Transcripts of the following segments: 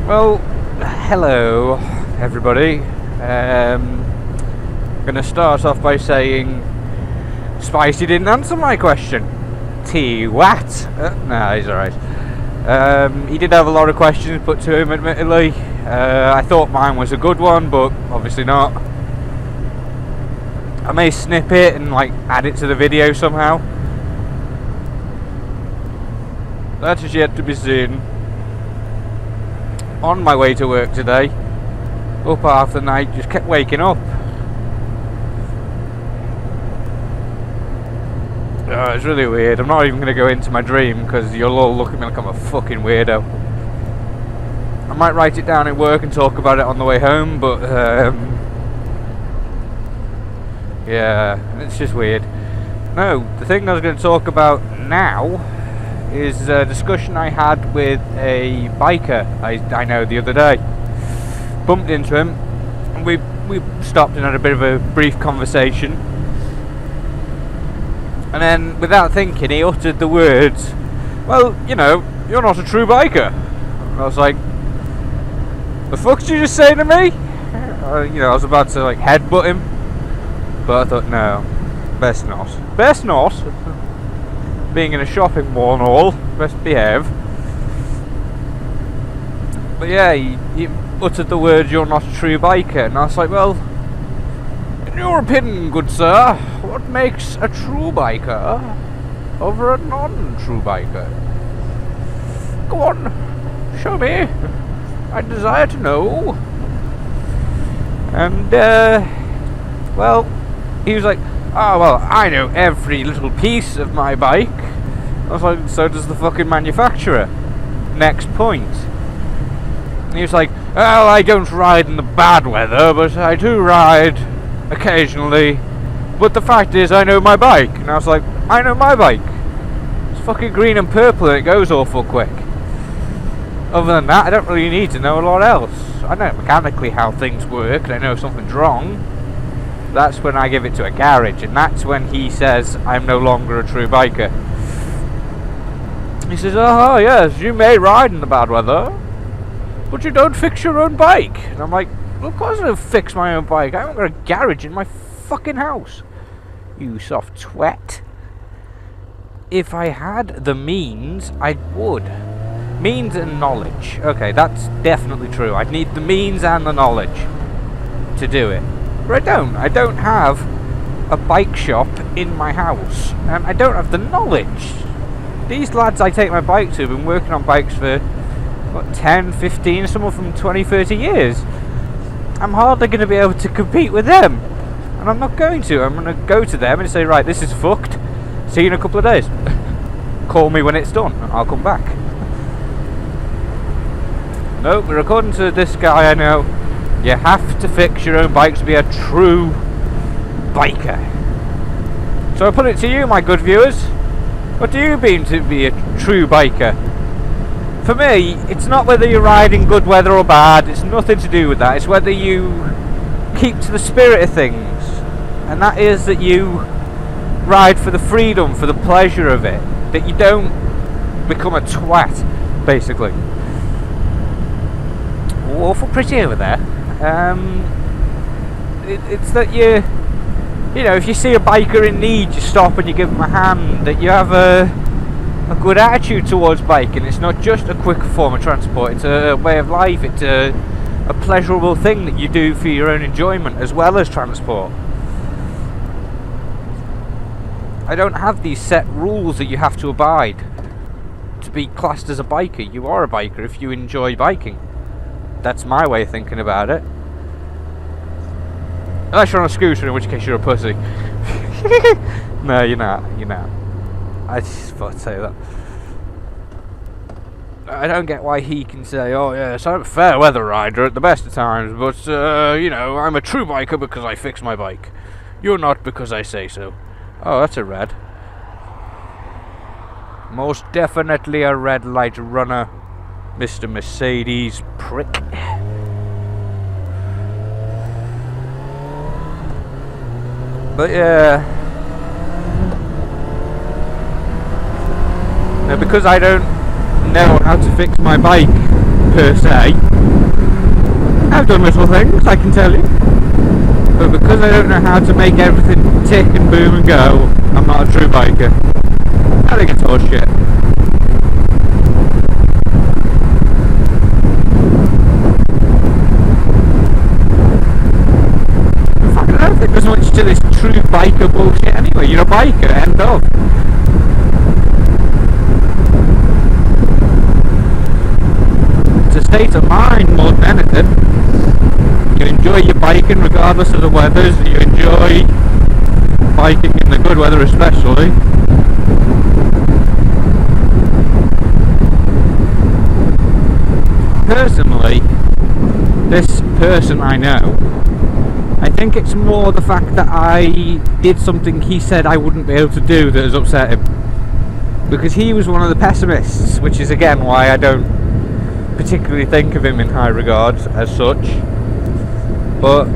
Well, hello everybody. I'm gonna start off by saying Spicy didn't answer my question. What? No, he's alright. He did have a lot of questions put to him, admittedly. I thought mine was a good one, but obviously not. I may snip it and add it to the video somehow. That is yet to be seen. On my way to work today, up half the night, just kept waking up. It's really weird. I'm not even going to go into my dream because you'll all look at me like I'm a fucking weirdo. I might write it down at work and talk about it on the way home, but yeah, it's just weird. No, the thing I was going to talk about now is a discussion I had with a biker I know the other day. Bumped into him and we stopped and had a bit of a brief conversation, and then without thinking he uttered the words, "Well, you know, you're not a true biker." And I was like, "The fuck did you just say to me?" I was about to headbutt him, but I thought, no, best not. Being in a shopping mall and all, best behave. But yeah, he uttered the words, "You're not a true biker," and I was like, well, in your opinion, good sir, what makes a true biker over a non-true biker? Go on, show me. I desire to know. And well, he was like, "Oh, well, I know every little piece of my bike." I was like, "So does the fucking manufacturer." Next point. And he was like, "Well, I don't ride in the bad weather, but I do ride occasionally. But the fact is, I know my bike." And I was like, "I know my bike. It's fucking green and purple and it goes awful quick. Other than that, I don't really need to know a lot else. I know mechanically how things work and I know if something's wrong. That's when I give it to a garage, and that's when he says I'm no longer a true biker." He says, "Oh yes, you may ride in the bad weather, but you don't fix your own bike." And I'm like, "Well, of course I don't fix my own bike. I haven't got a garage in my fucking house, you soft twat. If I had the means, I would. Means and knowledge. Okay, that's definitely true. I'd need the means and the knowledge to do it. But I don't have a bike shop in my house, and I don't have the knowledge. These lads I take my bike to have been working on bikes for 10, 15, some of them 20, 30 years. I'm hardly going to be able to compete with them, and I'm not going to. I'm going to go to them and say, right, this is fucked. See you in a couple of days. Call me when it's done. I'll come back." No, but according to this guy I know, you have to fix your own bike to be a true biker. So I put it to you, my good viewers. What do you mean to be a true biker? For me, it's not whether you ride in good weather or bad. It's nothing to do with that. It's whether you keep to the spirit of things. And that is that you ride for the freedom, for the pleasure of it. That you don't become a twat, basically. Awful pretty over there. It's that you know, if you see a biker in need, you stop and you give them a hand. That you have a good attitude towards biking. It's not just a quick form of transport. It's a way of life. It's a pleasurable thing that you do for your own enjoyment as well as transport. I don't have these set rules that you have to abide to be classed as a biker. You are a biker if you enjoy biking. That's my way of thinking about it. Unless you're on a scooter, in which case you're a pussy. No, you're not. I just thought I'd say that. I don't get why he can say, "Oh yes, I'm a fair weather rider at the best of times, but I'm a true biker because I fix my bike. You're not because I say so." Oh, that's a red. Most definitely a red light runner, Mr. Mercedes prick. But yeah, now because I don't know how to fix my bike per se. I've done little things, I can tell you. But because I don't know how to make everything tick and boom and go, I'm not a true biker. I think it's horseshit. In fact, I don't think there's much to this true biker bullshit anyway. You're a biker, end of. It's a state of mind more than anything. You enjoy your biking regardless of the weathers. You enjoy biking in the good weather especially. Personally, this person I know, I think it's more the fact that I did something he said I wouldn't be able to do that has upset him. Because he was one of the pessimists, which is again why I don't particularly think of him in high regard as such. But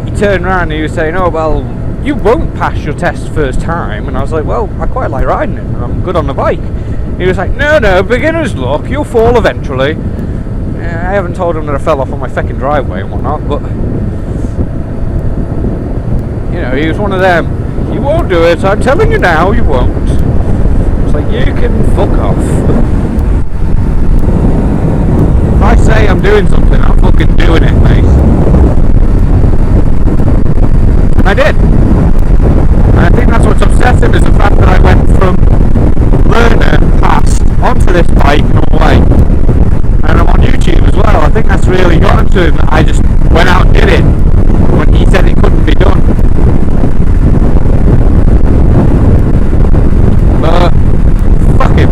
he turned around and he was saying, oh well, you won't pass your test first time. And I was like, well, I quite like riding it and I'm good on the bike. He was like, no, beginner's luck, you'll fall eventually. I haven't told him that I fell off on my fucking driveway and whatnot, but you know, he was one of them. You won't do it, I'm telling you now, you won't. It's like, you can fuck off. If I say I'm doing something, I'm fucking doing it, mate. And I did. And I think that's what's upset him, is the fact that I went from learner past onto this bike and away. And I'm on YouTube as well. I think that's really gotten to him, that I just went out and did it when he said it couldn't be done. But fuck him.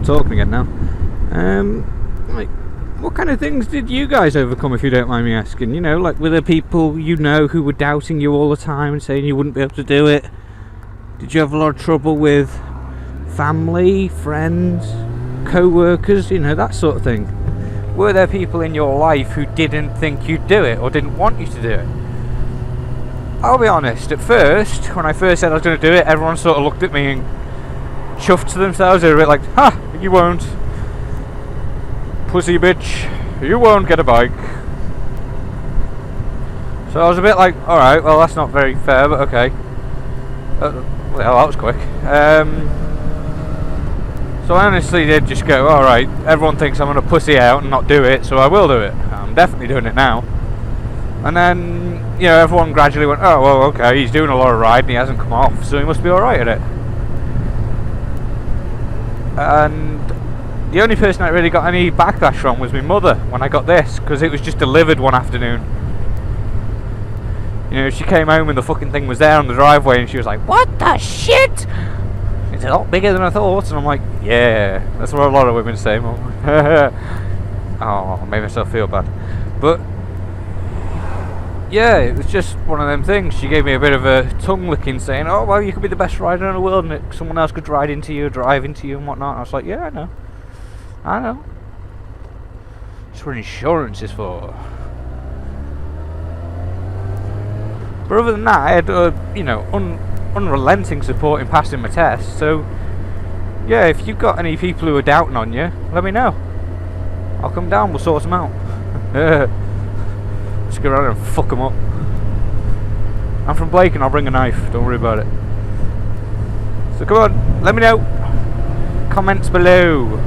Talking again now. Like, what kind of things did you guys overcome, if you don't mind me asking? You know, like, were there people you know who were doubting you all the time and saying you wouldn't be able to do it? Did you have a lot of trouble with family, friends, co-workers, you know, that sort of thing? Were there people in your life who didn't think you'd do it or didn't want you to do it? I'll be honest, at first, when I first said I was going to do it, everyone sort of looked at me and chuffed to themselves. They were a bit like, ha, you won't. Pussy bitch, you won't get a bike. So I was a bit like, alright, well that's not very fair, but okay. Well, that was quick. So I honestly did just go, alright, everyone thinks I'm going to pussy out and not do it, so I will do it. I'm definitely doing it now. And then, you know, everyone gradually went, oh, well, okay, he's doing a lot of riding, he hasn't come off, so he must be alright at it. And the only person I really got any backlash from was my mother when I got this, because it was just delivered one afternoon. You know, she came home and the fucking thing was there on the driveway and she was like, what the shit? It's a lot bigger than I thought. And I'm like, yeah, that's what a lot of women say. Oh, made myself feel bad. But yeah, it was just one of them things. She gave me a bit of a tongue licking saying, oh well, you could be the best rider in the world and someone else could ride into you, drive into you and whatnot. And I was like, yeah, I know that's what insurance is for. But other than that, I had you know, unrelenting support in passing my test. So yeah, if you've got any people who are doubting on you, let me know. I'll come down, we'll sort them out. Just go around and fuck them up. I'm from Blake and I'll bring a knife, don't worry about it. So come on, let me know. Comments below.